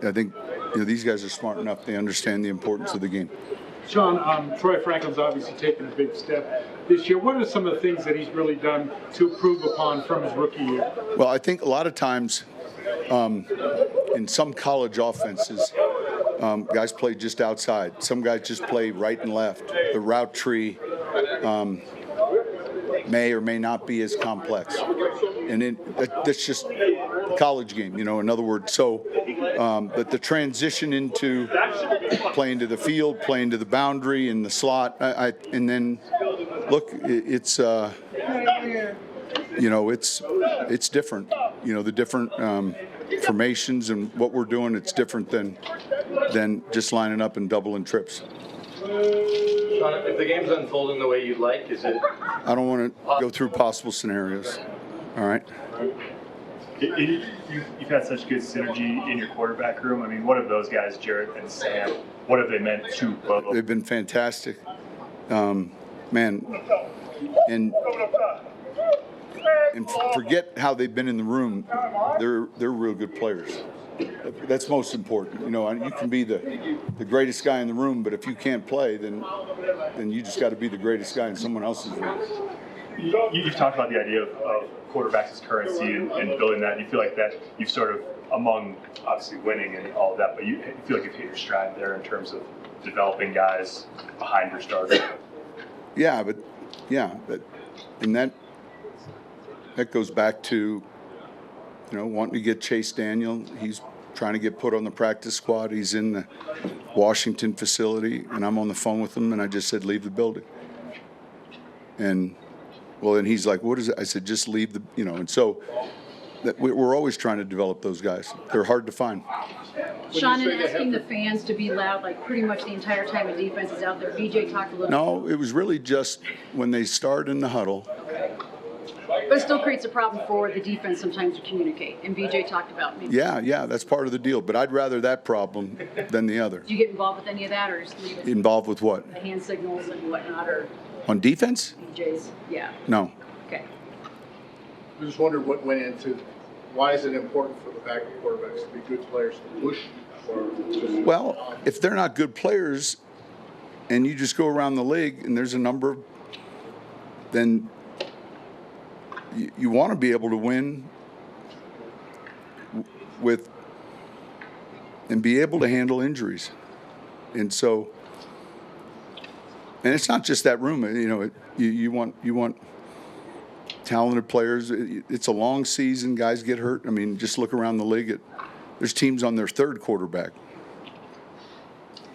I think these guys are smart enough. They understand the importance of the game. Sean, Troy Franklin's obviously taken a big step this year. What are some of the things that he's really done to improve upon from his rookie year? Well, I think a lot of times in some college offenses, guys play just outside. Some guys just play right and left. The route tree may or may not be as complex. And that's just a college game, in other words. So but the transition into playing to the field, playing to the boundary and the slot, and then look, it's it's different. The different formations and what we're doing, it's different than just lining up and doubling trips. Sean, if the game's unfolding the way you'd like, is it? I don't want to go through possible scenarios. All right. You've had such good synergy in your quarterback room. I mean, what have those guys, Jarrett and Sam, what have they meant to both? They've been fantastic, man. And forget how they've been in the room. They're real good players. That's most important. You can be the greatest guy in the room, but if you can't play, then you just got to be the greatest guy in someone else's room. You've talked about the idea of quarterbacks as currency and building that. You feel like that you've sort of, among obviously winning and all of that, but you feel like you've hit your stride there in terms of developing guys behind your starter. And that goes back to wanting to get Chase Daniel. He's trying to get put on the practice squad. He's in the Washington facility, and I'm on the phone with him, and I just said, leave the building. And then he's like, what is it? I said, just leave the, and so we're always trying to develop those guys. They're hard to find. Sean, in asking the fans to be loud, like pretty much the entire time the defense is out there, BJ talked a little. No, it was really just when they start in the huddle. But it still creates a problem for the defense sometimes to communicate, and BJ talked about maybe. Yeah, that's part of the deal. But I'd rather that problem than the other. Do you get involved with any of that, or just leave it? Involved with what? The hand signals and whatnot, or on defense? BJ's, yeah. No. Okay. I just wondered what went into. Why is it important for the backup quarterbacks to be good players to push? Well, if they're not good players, and you just go around the league, and there's a number, then you want to be able to win with and be able to handle injuries. And so, and it's not just that room. You want talented players. It's a long season. Guys get hurt. I mean, just look around the league. There's teams on their third quarterback.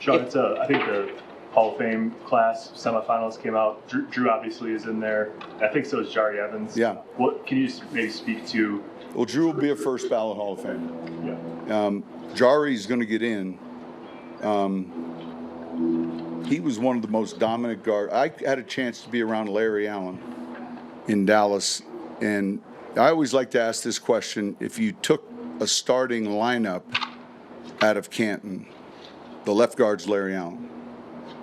Sean, I think the Hall of Fame class semifinals came out. Drew obviously is in there. I think so is Jari Evans. Yeah. What can you maybe speak to? Well, Drew will be a first ballot Hall of Fame. Yeah. Jari's going to get in. He was one of the most dominant guards. I had a chance to be around Larry Allen in Dallas, and I always like to ask this question: if you took a starting lineup out of Canton, the left guard's Larry Allen.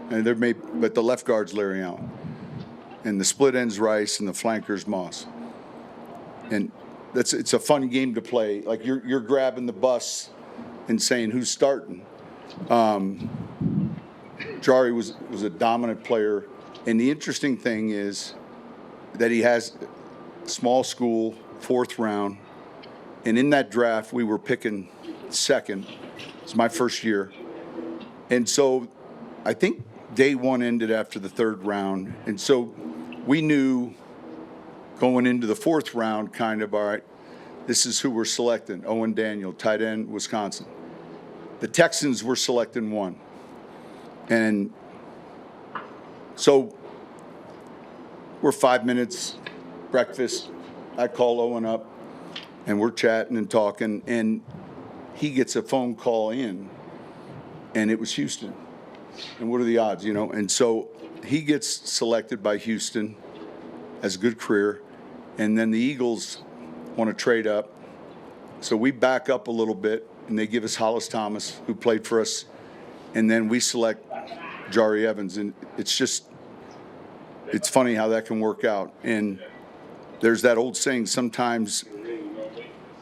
But the left guard's Larry Allen, and the split end's Rice, and the flankers Moss. And it's a fun game to play. Like you're grabbing the bus and saying who's starting. Jari was a dominant player, and the interesting thing is that he has small school, 4th round, and in that draft we were picking second. It's my first year, and so I think day one ended after the 3rd round, and so we knew going into the 4th round kind of, all right, this is who we're selecting. Owen Daniel, tight end, Wisconsin. The Texans were selecting 1. And so we're 5 minutes, breakfast. I call Owen up, and we're chatting and talking, and he gets a phone call in, and it was Houston. And what are the odds, And so he gets selected by Houston, has a good career, and then the Eagles want to trade up. So we back up a little bit, and they give us Hollis Thomas, who played for us, and then we select Jari Evans. And it's funny how that can work out. And there's that old saying, sometimes,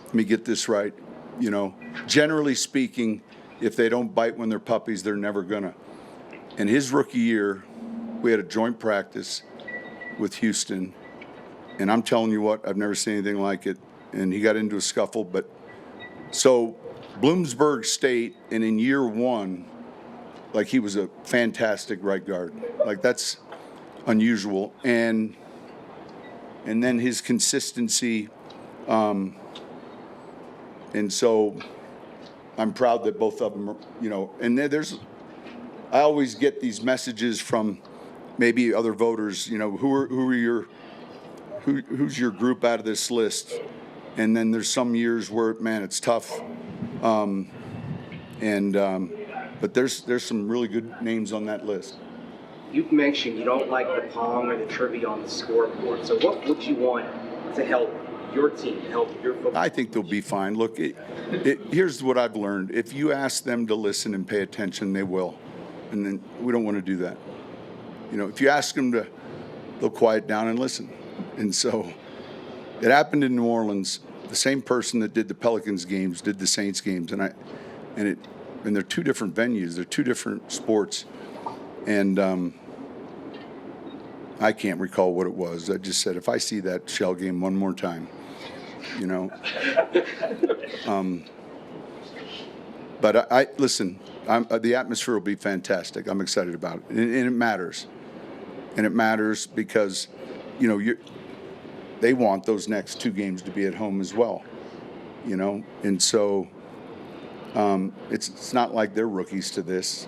let me get this right, You know, generally speaking, if they don't bite when they're puppies, they're never gonna. In his rookie year, we had a joint practice with Houston, and I'm telling you what, I've never seen anything like it. And he got into a scuffle, but so Bloomsburg State, and in year one, like he was a fantastic right guard. Like that's unusual, and then his consistency, and so I'm proud that both of them are, you know, and I always get these messages from maybe other voters, you know, who's your group out of this list? And then there's some years where, man, it's tough. But there's some really good names on that list. You've mentioned you don't like the pong or the trivia on the scoreboard. So what would you want to help your team, to help your football? I think they'll be fine. Look, here's what I've learned. If you ask them to listen and pay attention, they will. And then we don't want to do that. You know, if you ask them to, they'll quiet down and listen. And so it happened in New Orleans. The same person that did the Pelicans games did the Saints games, and they're two different venues. They're two different sports, and I can't recall what it was. I just said, if I see that Shell game one more time, you know. But I listen. The atmosphere will be fantastic. I'm excited about it, and it matters. And it matters because, you know, they want those next two games to be at home as well, you know. And so it's not like they're rookies to this,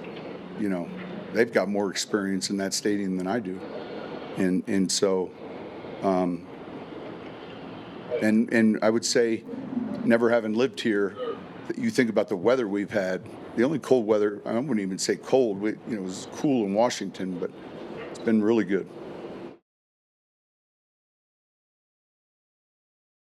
you know. They've got more experience in that stadium than I do, and so and I would say, never having lived here, you think about the weather we've had. The only cold weather, I wouldn't even say cold. It was cool in Washington, but it's been really good.